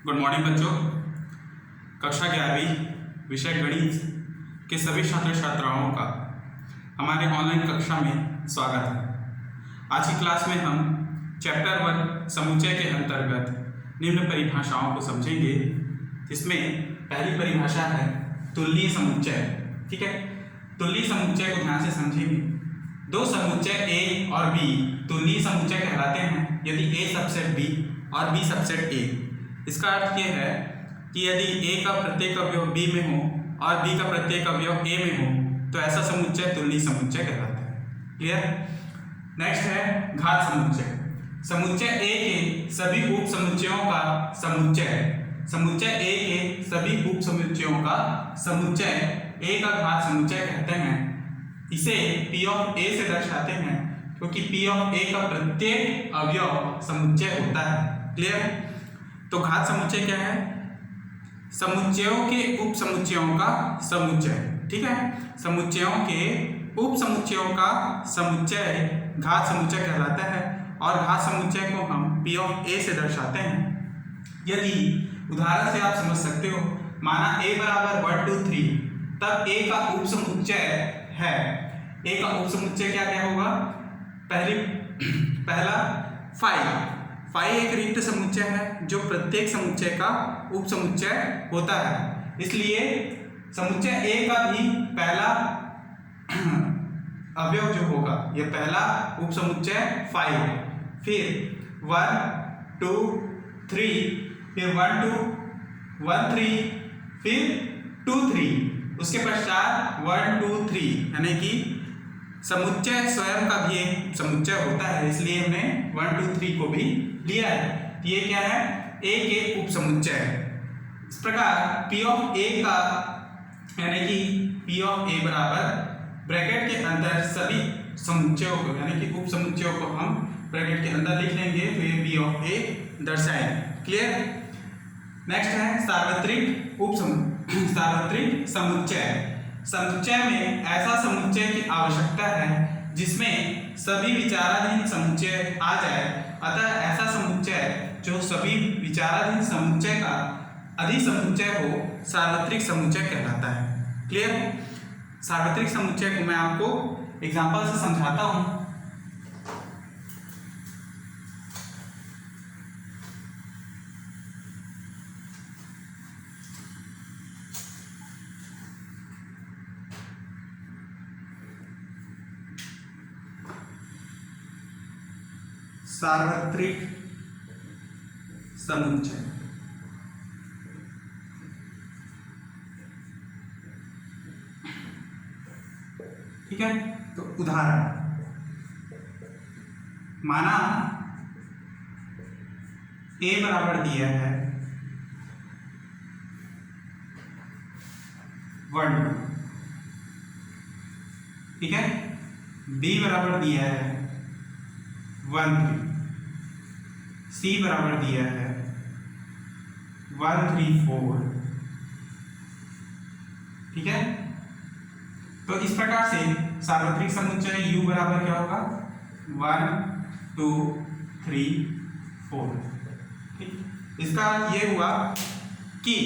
Good morning बच्चों। कक्षा 11वीं विषय गणित के सभी छात्र छात्राओं का हमारे ऑनलाइन कक्षा में स्वागत है। आज की क्लास में हम चैप्टर 1 समुच्चय के अंतर्गत निम्न परिभाषाओं को समझेंगे, जिसमें पहली परिभाषा है तुलनीय समुच्चय। ठीक है, तुलनीय समुच्चय को ध्यान से समझेंगे। दो समुच्चय ए और बी तुलनीय समुच्चय कहलाते हैं यदि ए सबसेट बी और बी सबसेट ए। इसका अर्थ यह है कि यदि ए का प्रत्येक अवयव बी में हो और बी का प्रत्येक अवयव ए में हो तो ऐसा समुच्चय तुलनीय समुच्चय कहलाता है। क्लियर। नेक्स्ट है घात समुच्चय। समुच्चय ए के सभी उप समुच्चयों का समुच्चय, समुच्चय ए के सभी उप समुच्चयों का समुच्चय ए का घात समुच्चय कहते हैं। इसे P ऑफ ए से दर्शाते हैं क्योंकि P ऑफ ए का प्रत्येक अवयव समुच्चय होता है। क्लियर। तो घात समुच्चय क्या है? समुच्चयों के उप समुच्चयों का समुच्चय। ठीक है, समुच्चयों के उप समुच्चयों का समुच्चय घात समुच्चय कहलाता है और घात समुच्चय को हम P ऑफ ए से दर्शाते हैं। यदि उदाहरण से आप समझ सकते हो, माना a बराबर 1 2 3, तब a का उप समुच्चय है। a का उप समुच्चय क्या क्या होगा? पहला 5 एक रिक्त समुच्चय है जो प्रत्येक समुच्चय का उप समुच्चय होता है। इसलिए समुच्चय ए का भी पहला अवयव जो होगा यह पहला उप समुच्चय 5, फिर 1 2 3, फिर 1 2 1 3, फिर 2 3, उसके पश्चात 1 2 3, यानी कि समुच्चय स्वयं का भी एक समुच्चय होता है, इसलिए हमने 1 2 3 को भी लिया है। ये क्या है? ए के उप समुच्चय। इस प्रकार P ऑफ ए का यानी कि P ऑफ ए बराबर ब्रैकेट के अंदर सभी समुच्चयों को यानी कि उप समुच्चयों को हम ब्रैकेट के अंदर लिख लेंगे तो ये P ऑफ ए दर्शाएंगे। क्लियर। नेक्स्ट है सार्वत्रिक सार्वत्रिक समुच्चय। समुच्चय में ऐसा समुच्चय की आवश्यकता है जिसमें सभी विचाराधीन समुच्चय आ जाए। अतः ऐसा समुच्चय जो सभी विचाराधीन समुच्चय का अधिसमुच्चय हो सार्वत्रिक समुच्चय कहलाता है। क्लियर। सार्वत्रिक समुच्चय को मैं आपको एग्जांपल से समझाता हूं। सार्वत्रिक समुच्चय। ठीक है, तो उदाहरण माना a बराबर दिया है 1 2, ठीक है, b बराबर दिया है 1 3, C बराबर दिया है 1 3 4। ठीक है, तो इस प्रकार से सार्वत्रिक समुच्चय U बराबर क्या होगा? 1 2 3 4। ठीक, इसका ये हुआ कि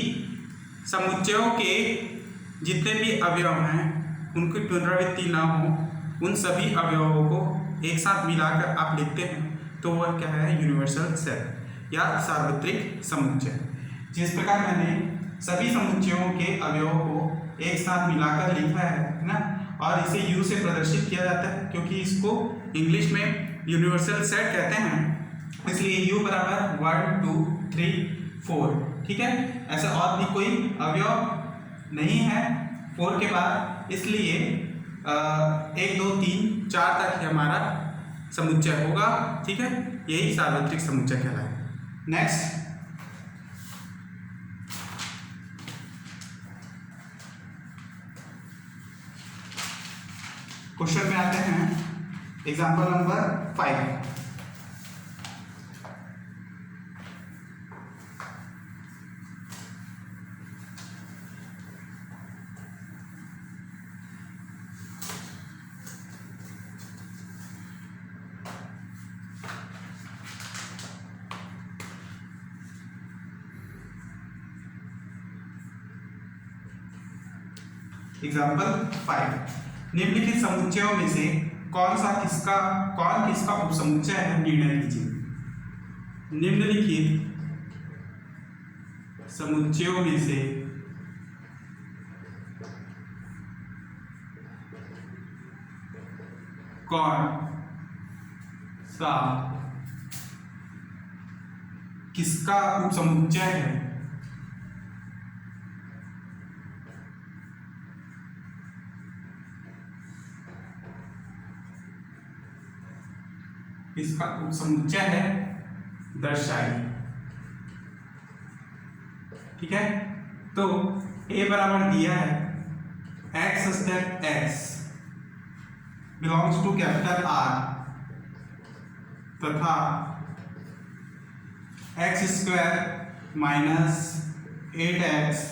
समुच्चयों के जितने भी अवयव हैं उनकी पुनरावृत्ति ना हो, उन सभी अवयवों को एक साथ मिलाकर आप लिखते हैं तो वह क्या है? यूनिवर्सल सेट या सार्वत्रिक समुच्चय। जिस प्रकार मैंने सभी समुच्चयों के अवयवों को एक साथ मिलाकर लिखा है ना, और इसे U से प्रदर्शित किया जाता है क्योंकि इसको इंग्लिश में यूनिवर्सल सेट कहते हैं, इसलिए U बराबर 1 2 3 4। ठीक है, ऐसा और भी कोई अवयव नहीं है 4 के बाद, इसलिए 1 2 3 4 तक ही हमारा समुच्चय होगा। ठीक है, यही सार्वत्रिक समुच्चय कहलाए। नेक्स्ट क्वेश्चन में आते हैं। Example number 5। एग्जाम्पल 5, निम्नलिखित समुच्चयों में से कौन किसका उपसमुच्चय है, निर्णय कीजिए। निम्नलिखित समुच्चयों में से कौन सा किसका उपसमुच्चय है, इसका उपसमुच्चय है दर्शाइए। ठीक है, तो a बराबर दिया है x step x belongs to capital R तथा x square minus 8x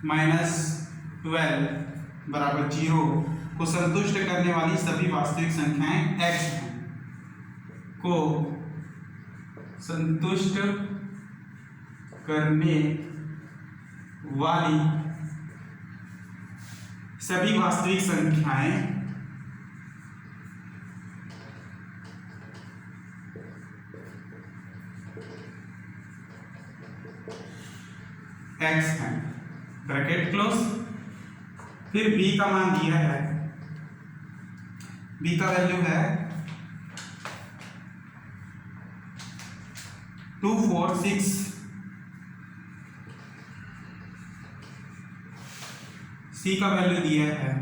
minus 12 बराबर 0 को संतुष्ट करने वाली सभी वास्तविक संख्याएं x हैं, को संतुष्ट करने वाली सभी वास्तविक संख्याएं x हैं, ब्रैकेट क्लोज। फिर b का मान दिया है, b का वैल्यू है 2 4 6, c का वैल्यू दिया है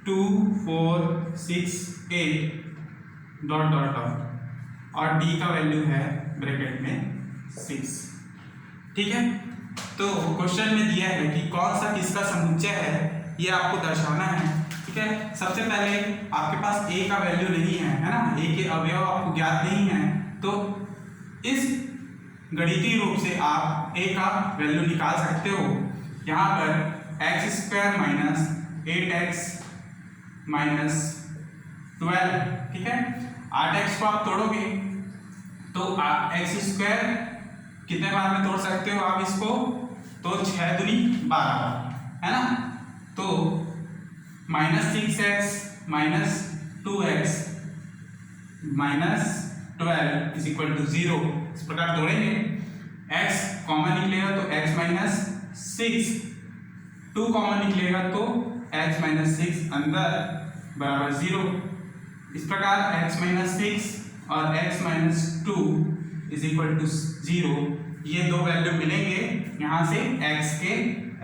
2 4 6 8 डॉट डॉट डॉट और d का वैल्यू है ब्रैकेट में 6। ठीक है, तो क्वेश्चन में दिया है कि कौन सा किसका समुच्चय है, ये आपको दर्शाना है। ठीक है, सबसे पहले आपके पास a का वैल्यू नहीं है, है ना, a के अवयव आपको ज्ञात नहीं है, तो इस गणितीय रूप से आप a का वैल्यू निकाल सकते हो। यहाँ पर x square minus 8x minus 12, ठीक है, 8x को आप तोड़ोगे तो x स्क्वायर कितने बार में तोड़ सकते हो आप इसको, तो 6 दूनी 12, है ना, तो minus 6x minus 2x minus 12 is equal to 0। इस प्रकार तोड़ेंगे, x कॉमन निकलेगा तो x माइनस 6, 2 कॉमन निकलेगा तो x माइनस 6 अंदर बराबर 0। इस प्रकार x माइनस 6 और x minus 2 is equal to 0, ये दो वैल्यू मिलेंगे यहाँ से x के,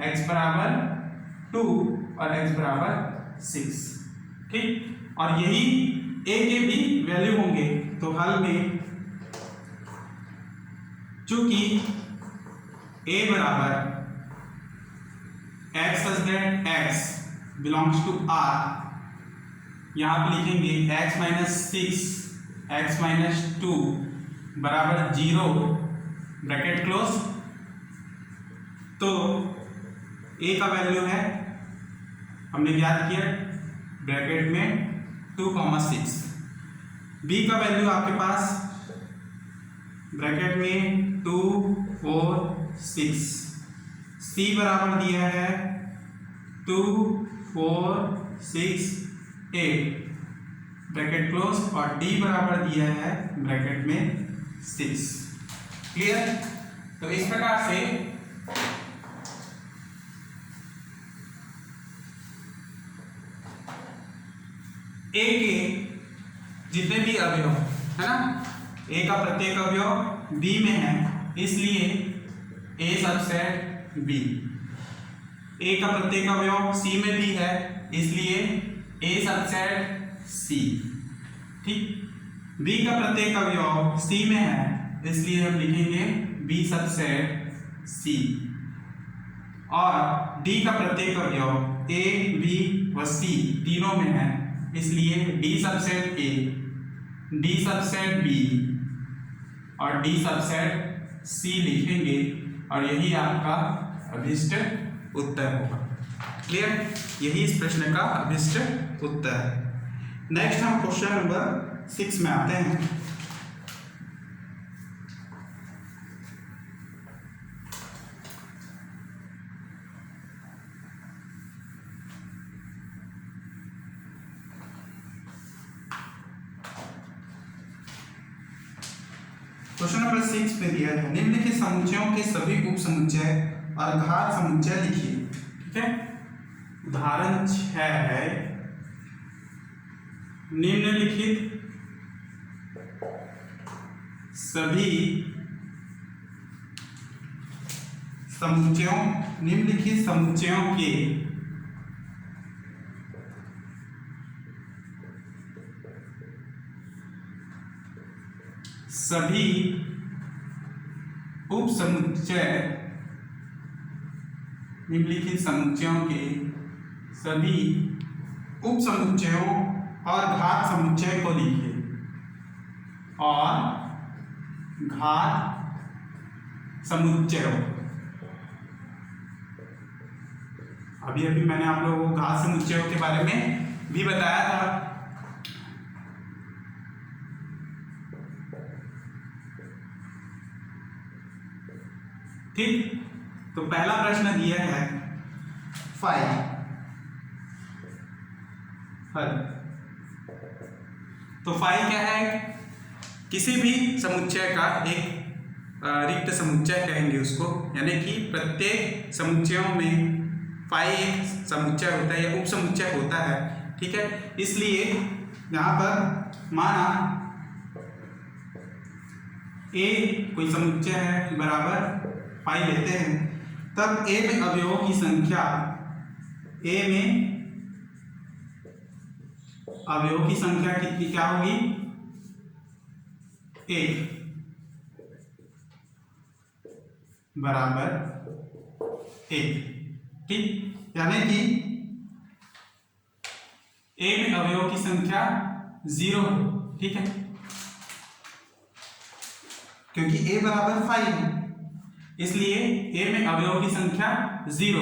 x बराबर 2 और x बराबर 6। ठीक, और यही a के भी वैल्यू होंगे। तो हल में चूंकि a बराबर x subject x belongs to R, यहाँ पे लिखेंगे x माइनस 6 x माइनस 2 बराबर 0 ब्रैकेट क्लोज। तो a का वैल्यू है, हमने ज्ञात किया ब्रैकेट में 2,6, b का वैल्यू आपके पास ब्रैकेट में 2 4 6, c बराबर दिया है 2 4 6 8 ब्रैकेट क्लोज और d बराबर दिया है ब्रैकेट में 6। क्लियर? तो इस प्रकार से a के जितने भी अवयव है ना, a का प्रत्येक अवयव b में है, इसलिए a सबसेट b, a का प्रत्येक अवयव c में भी है, इसलिए a सबसेट c। ठीक, b का प्रत्येक अवयव c में है, इसलिए हम लिखेंगे b सबसेट c, और d का प्रत्येक अवयव a b व c तीनों में है, इसलिए d subset a, d subset b और d सबसेट c लिखेंगे और यही आपका अभिष्ट उत्तर होगा। क्लियर? यही इस प्रश्न का अभिष्ट उत्तर है। नेक्स्ट हम क्वेश्चन नंबर 6 में आते हैं। क्वेश्चन नंबर 6 पे दिया है निम्नलिखित समुच्चयों के सभी उप समुच्चय और घात समुच्चय लिखिए। ठीक है, उदाहरण 6 है निम्नलिखित सभी समुच्चयों के सभी उप समुच्चय निम्नलिखित समुच्चयों के सभी उप समुच्चयों और घात समुच्चय को लिखिए और घात समुच्चयों। अभी मैंने आप लोगों को घात समुच्चयों के बारे में भी बताया था। ठीक, तो पहला प्रश्न दिया है फाइव हल। तो फाइव क्या है? किसी भी समुच्चय का एक रिक्त समुच्चय कहेंगे उसको, यानी कि प्रत्येक समुच्चयों में फाइव एक समुच्चय होता है या उप समुच्चय होता है। ठीक है, इसलिए यहाँ पर माना ए कोई समुच्चय है बराबर फाइव लेते हैं, तब ए में अवयवों की संख्या कितनी क्या होगी? एक बराबर एक। ठीक, यानी कि ए में अवयवों की संख्या 0। ठीक है, क्योंकि ए बराबर 5 है इसलिए ए में अवयवों की संख्या 0।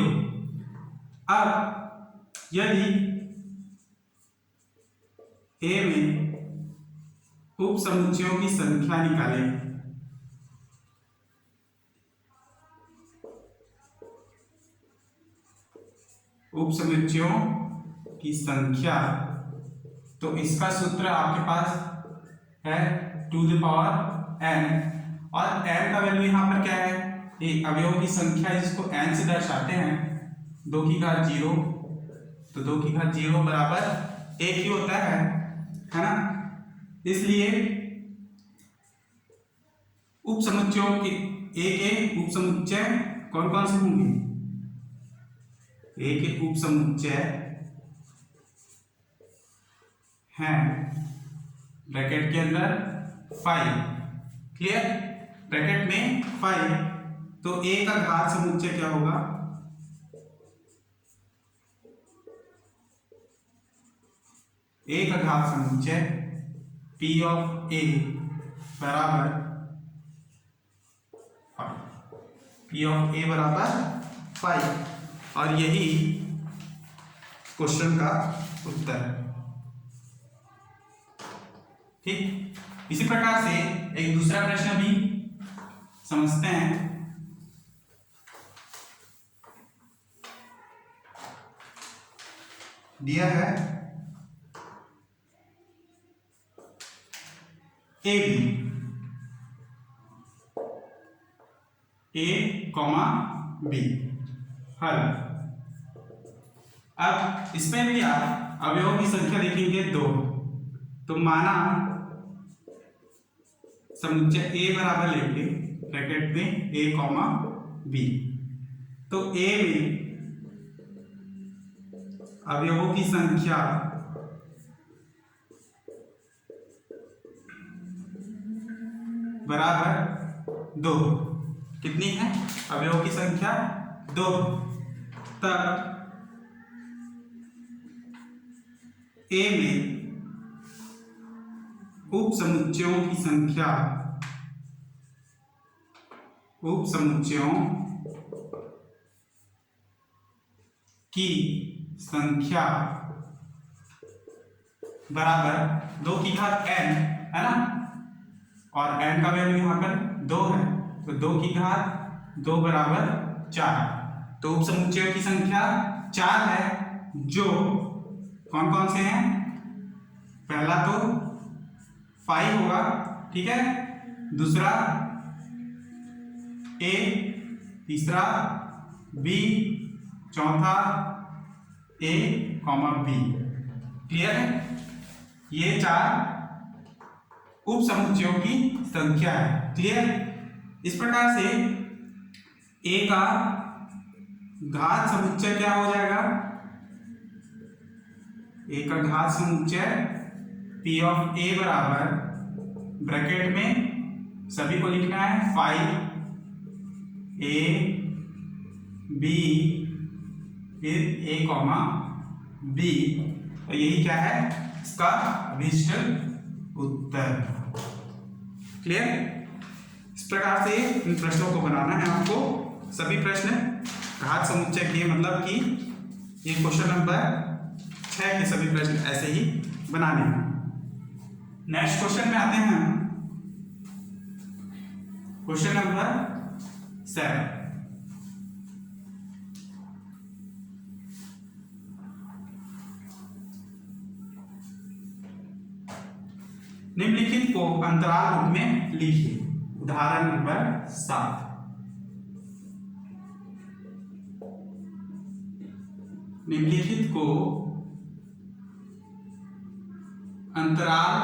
अब यदि ए में उप समुच्चयों की संख्या निकालें, उप समुच्चयों की संख्या, तो इसका सूत्र आपके पास है टू द पावर n, और n का वैल्यू यहाँ पर क्या है? ये अवयवों की संख्या जिसको n से दर्शाते हैं 2 की घात 0, तो 2 की घात 0 बराबर 1 ही होता है ना। इसलिए उप समुच्चयों के एक उप समुच्चय कौन कौन से होंगे? एक उप समुच्चय हैं ब्रैकेट के अंदर 5। क्लियर? ब्रैकेट में 5, तो ए का घात समुच्चय क्या होगा? ए का घात समुच्चय P ऑफ A बराबर P ऑफ A बराबर 5, और यही क्वेश्चन का उत्तर है। ठीक, इसी प्रकार से एक दूसरा प्रश्न भी समझते हैं। दिया है ए बी हल। अब इसमें भी आप अवयवों की संख्या देखेंगे 2, तो माना समुच्चय ए बराबर लेंगे ब्रैकेट में a, b, तो ए में अवयवों की संख्या बराबर 2। कितनी है? अवयवों की संख्या 2। तब ए में उप समुच्चयों की संख्या बराबर 2 की घात n है ना, और n का वैल्यू यहाँ पर 2 है, तो 2 की घात 2 बराबर 4। तो उप समुच्चयों की संख्या 4 है, जो कौन कौन से हैं? पहला तो 5 होगा, ठीक है, दूसरा ए, तीसरा बी, चौथा ए कॉमा बी। क्लियर है? ये 4 उप समुच्चयों की संख्या है। क्लियर? इस प्रकार से ए का घात समुच्चय क्या हो जाएगा? ए का घात समुच्चय पी ऑफ ए बराबर ब्रैकेट में सभी को लिखना है 5 ए बी फिर ए कॉमा बी। तो यही क्या है? इसका अभीष्ट उत्तर। क्लियर? इस प्रकार से इन प्रश्नों को बनाना है आपको। सभी प्रश्न घात समुच्चय के, मतलब कि ये क्वेश्चन नंबर 6 के सभी प्रश्न ऐसे ही बनाने हैं। नेक्स्ट क्वेश्चन में आते हैं। Question number 7। निम्नलिखित को अंतराल रूप में लिखिए। उदाहरण नंबर 7। निम्नलिखित को अंतराल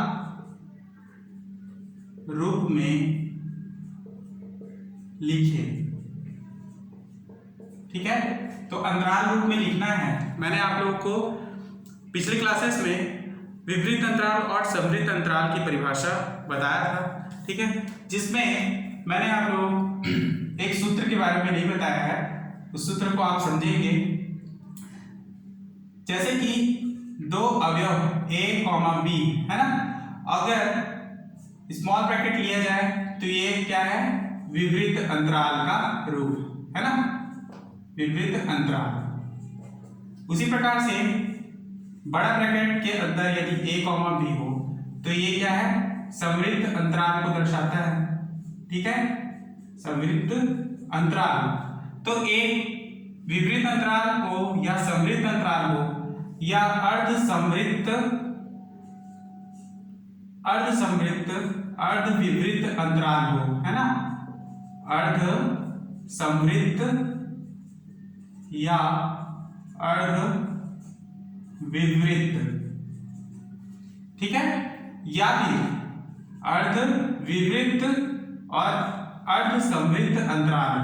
रूप में लिखिए। ठीक है? तो अंतराल रूप में लिखना है। मैंने आप लोगों को पिछले क्लासेस में विपरीत अंतराल और समृद्ध अंतराल की परिभाषा बताया था। ठीक है? जिसमें मैंने आप लोग एक सूत्र के बारे में नहीं बताया है, उस सूत्र को आप समझेंगे। जैसे कि दो अवयव ए कॉमा बी है ना, अगर स्मॉल ब्रैकेट लिया जाए तो ये क्या है? विपरीत अंतराल का रूप है ना, विपरीत अंतराल। उसी प्रकार से बड़ा ब्रैकेट के अंदर यदि ए कॉमा बी हो तो ये क्या है? समृद्ध अंतराल को दर्शाता है। ठीक है? समृद्ध अंतराल। तो एक विपरीत अंतराल हो या समृद्ध अंतराल हो या अर्ध समृद्ध, अर्ध विपरीत अंतराल हो, है ना, अर्ध समृद्ध या अर्ध विपरीत। ठीक है? या फिर अर्ध विपरीत और अर्ध समृद्ध अंतराल,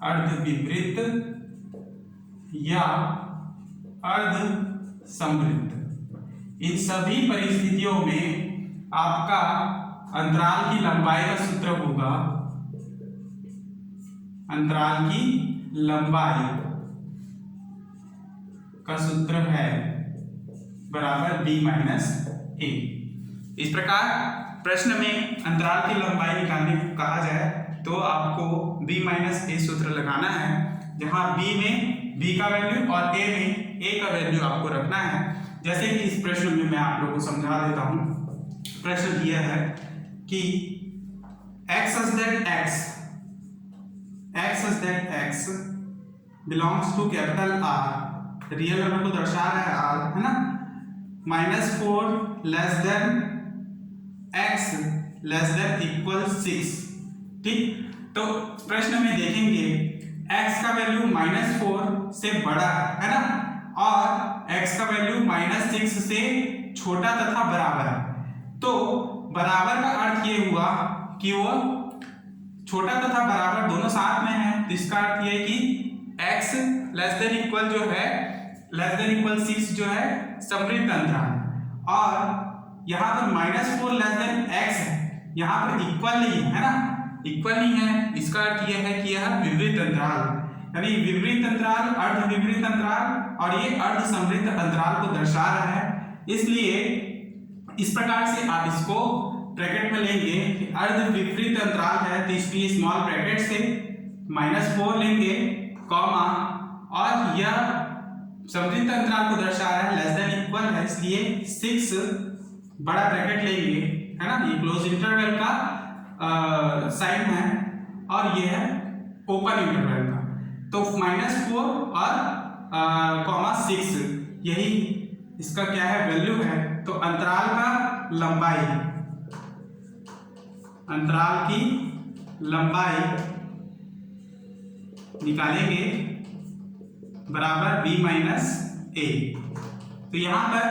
अर्ध विपरीत या अर्ध समृद्ध। इन सभी परिस्थितियों में आपका अंतराल की लंबाई का सूत्र होगा, अंतराल की लंबाई का सूत्र है बराबर b माइनस ए। इस प्रकार प्रश्न में अंतराल की लंबाई निकालने को कहा जाए तो आपको b माइनस ए सूत्र लगाना है, जहां b में b का वैल्यू और a में a का वैल्यू आपको रखना है। जैसे कि इस प्रश्न में मैं आप लोगों को समझा देता हूं। प्रश्न दिया है कि x such that x belongs to capital R, real number को दर्शा रहा है R, है ना, -4 less than x less than equal 6। ठीक? तो प्रश्न में देखेंगे x का वैल्यू -4 से बड़ा है ना, और x का वैल्यू -6 से छोटा तथा बराबर है। तो बराबर का अर्थ ये हुआ कि वो छोटा तथा बराबर दोनों साथ में है। तो इसका अर्थ ये कि x लेस देन इक्वल जो है, लेस देन इक्वल 6 जो है समृद्ध अंतराल, और यहाँ पर -4 लेस देन x है, यहाँ पर इक्वल नहीं है ना, इक्वल नहीं है। इसका अर्थ यह है कि यह विपरीत अंतराल, यानी विपरीत अंतराल, अर्ध विपरीत अंतराल और ये अर्ध समृद्ध अंतराल को दर्शा रहा है। इसलिए इस प्रकार से आप इसको ब्रैकेट में लेंगे कि अर्ध विपरीत अंतराल है तो इसलिए स्मॉल ब्रैकेट से -4 लेंगे, कॉमा, और यह समृद्ध अंतराल को दर्शा रहा है, लेस देन इक्वल है, इसलिए 6 बड़ा ब्रैकेट लेंगे, है ना, ये क्लोज इंटरवल का साइन है और ये है ओपन इंटरवल का। तो -4 और कॉमा 6 यही इसका क्या है? वैल्यू है। तो अंतराल का लंबाई अंतराल की लंबाई निकालेंगे बराबर b माइनस ए। तो यहां पर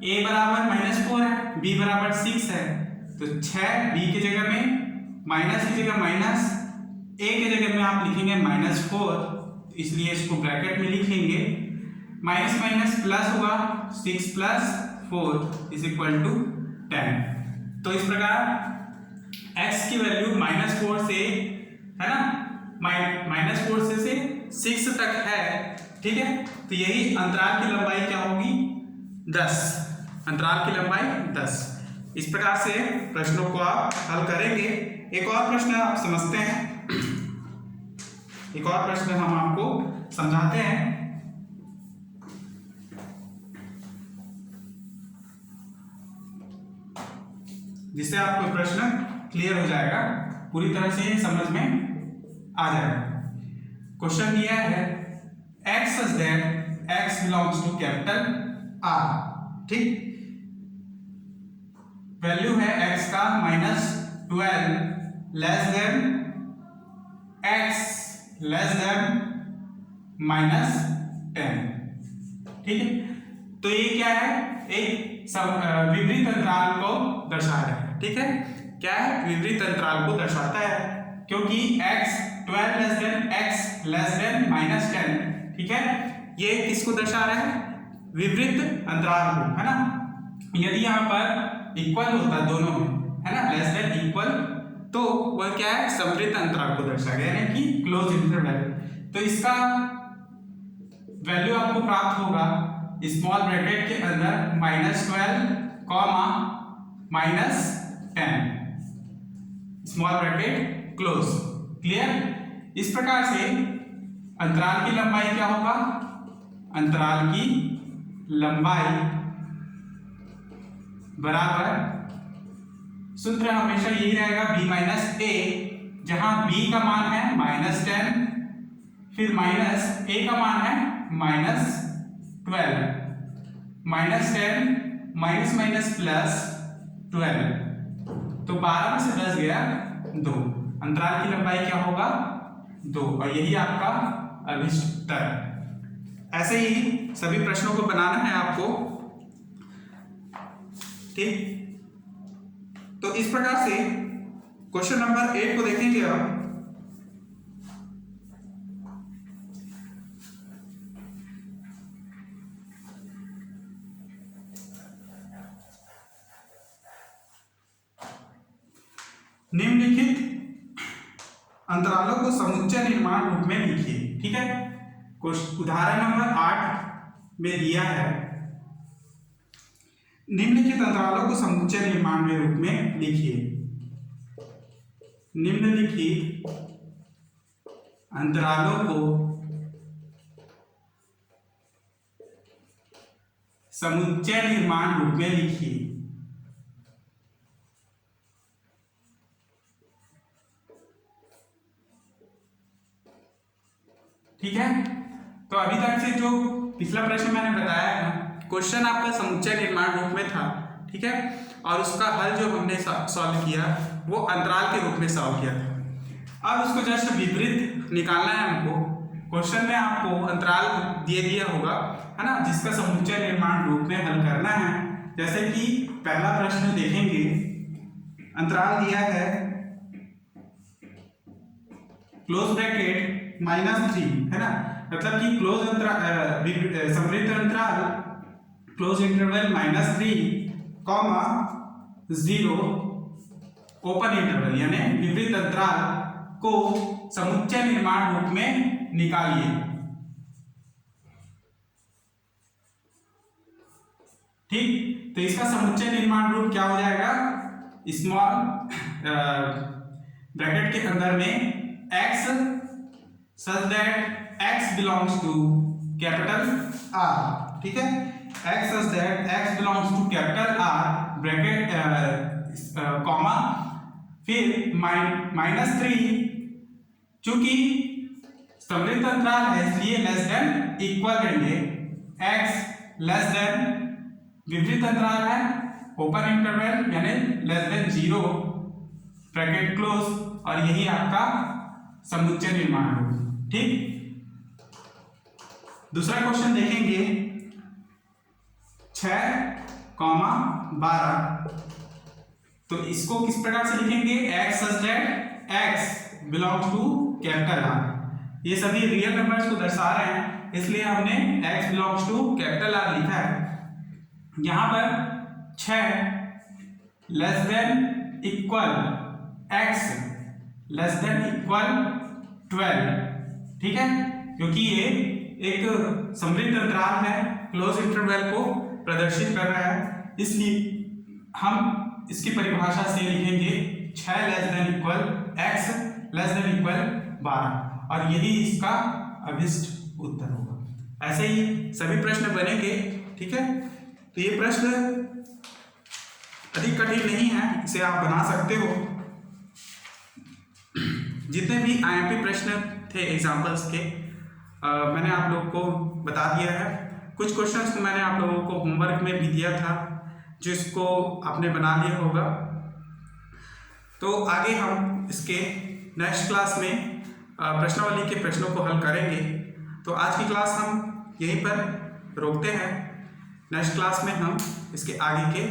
a बराबर -4 है, b बराबर 6 है, तो 6 b की जगह में माइनस की जगह माइनस, a की जगह में आप लिखेंगे -4, इसलिए इसको ब्रैकेट में लिखेंगे। माइनस माइनस प्लस होगा, 6 + 4 = 10। तो इस प्रकार x की वैल्यू -4 से, है ना, -4 से 6 तक है, ठीक है। तो यही अंतराल की लंबाई क्या होगी, 10, अंतराल की लंबाई 10। इस प्रकार से प्रश्नों को आप हल करेंगे। एक और प्रश्न आप समझते हैं, एक और प्रश्न हम आपको समझाते हैं। जिससे आपको प्रश्न क्लियर हो जाएगा, पूरी तरह से समझ में आ जाएगा। क्वेश्चन दिया है x such that x belongs to capital R, ठीक। वैल्यू है x का -12 less than x less than -10, ठीक है। तो ये क्या है, एक विपरीत अंतराल को दर्शा रहा है, ठीक है। क्या है, विपरीत अंतराल को दर्शाता है, क्योंकि x 12 less than x less than -10, ठीक है। ये किसको दर्शा रहा है, विपरीत अंतराल को, है ना। यदि यहाँ पर इक्वल होता दोनों में, है ना, लेस देन इक्वल, तो वह क्या है, समृद्ध अंतराल को दर्शाएगा, यानी कि क्लोज इंटरवल। तो इसका वैल्यू आपको प्राप्त होगा स्मॉल ब्रैकेट के अंदर -12, -10, स्मॉल ब्रैकेट क्लोज, क्लियर। इस प्रकार से अंतराल की लंबाई क्या होगा, अंतराल की लंबाई बराबर, सूत्र हमेशा यही रहेगा b माइनस ए, जहां b का मान है -10, फिर माइनस a का मान है -12, -10 माइनस माइनस प्लस 12, तो 12 में से 10 गया 2, अंतराल की लंबाई क्या होगा, 2, और यही आपका अभिष्ट उत्तर है। ऐसे ही सभी प्रश्नों को बनाना है आपको, ठीक। तो इस प्रकार से क्वेश्चन नंबर 8 को देखेंगे आप। निम्नलिखित अंतरालों को समुच्चय निर्माण रूप में लिखिए, ठीक है। उदाहरण नंबर 8 में दिया है, निम्नलिखित अंतरालों को समुच्चय निर्माण में रूप में लिखिए। निम्नलिखित अंतरालों को समुच्चय निर्माण रूप में लिखिए। ठीक है, तो अभी तक से जो पिछला प्रश्न मैंने बताया है, क्वेश्चन आपका समुच्चय निर्माण रूप में था, ठीक है, और उसका हल जो हमने सॉल्व किया वो अंतराल के रूप में सॉल्व किया था। अब उसको जस्ट विपरीत निकालना है हमको। क्वेश्चन में आपको अंतराल दे दिया होगा, है ना, जिसका समुच्चय निर्माण रूप में हल करना है। जैसे कि पहला प्रश्न देखेंगे, अंतराल दिया है क्लोज ब्रैकेट -3, है ना, मतलब कि क्लोज अंतराल समृद्ध अंतराल क्लोज इंटरवल -3, (0) ओपन इंटरवल, यानी विपरीत अंतराल को समुच्चय निर्माण रूप में निकालिए। ठीक, तो इसका समुच्चय निर्माण रूप क्या हो जाएगा, स्मॉल ब्रैकेट के अंदर में x such that x belongs to capital R, ठीक है, x such that x belongs to capital R bracket comma, फिर -3, चूंकि समृद्ध अंतराल है इसलिए लेस देन इक्वल लेंगे, x लेस देन विपरीत अंतराल है ओपन इंटरवल यानी लेस देन 0, ब्रैकेट क्लोज, और यही आपका समुच्चय निर्माण होगा। ठीक, दूसरा क्वेश्चन देखेंगे 6,12। तो इसको किस प्रकार से लिखेंगे, x such that x belongs to capital R। ये सभी रियल नंबर्स को दर्शा रहे हैं, इसलिए हमने x belongs to capital R लिखा है। यहां पर 6 less than equal x less than equal 12। ठीक है, क्योंकि ये एक समृद्ध अंतराल है, क्लोज इंटरवल को प्रदर्शित कर रहा है, इसलिए हम इसकी परिभाषा से लिखेंगे 6 less than equal x less than equal 12, और यही इसका अभिष्ट उत्तर होगा। ऐसे ही सभी प्रश्न बनेंगे। ठीक है, तो ये प्रश्न अधिक कठिन नहीं है, इसे आप बना सकते हो। जितने भी आईएमपी प्रश्न थे एग्जाम्पल्स के मैंने आप लोगों को बता दिया है। कुछ क्वेश्चंस को मैंने आप लोगों को होमवर्क में भी दिया था, जिसको आपने बना लिया होगा। तो आगे हम इसके नेक्स्ट क्लास में प्रश्नावली के प्रश्नों को हल करेंगे। तो आज की क्लास हम यहीं पर रोकते हैं। नेक्स्ट क्लास में हम इसके आगे के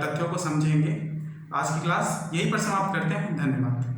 तथ्यों को समझेंगे। आज की क्लास यहीं पर समाप्त करते हैं। धन्यवाद।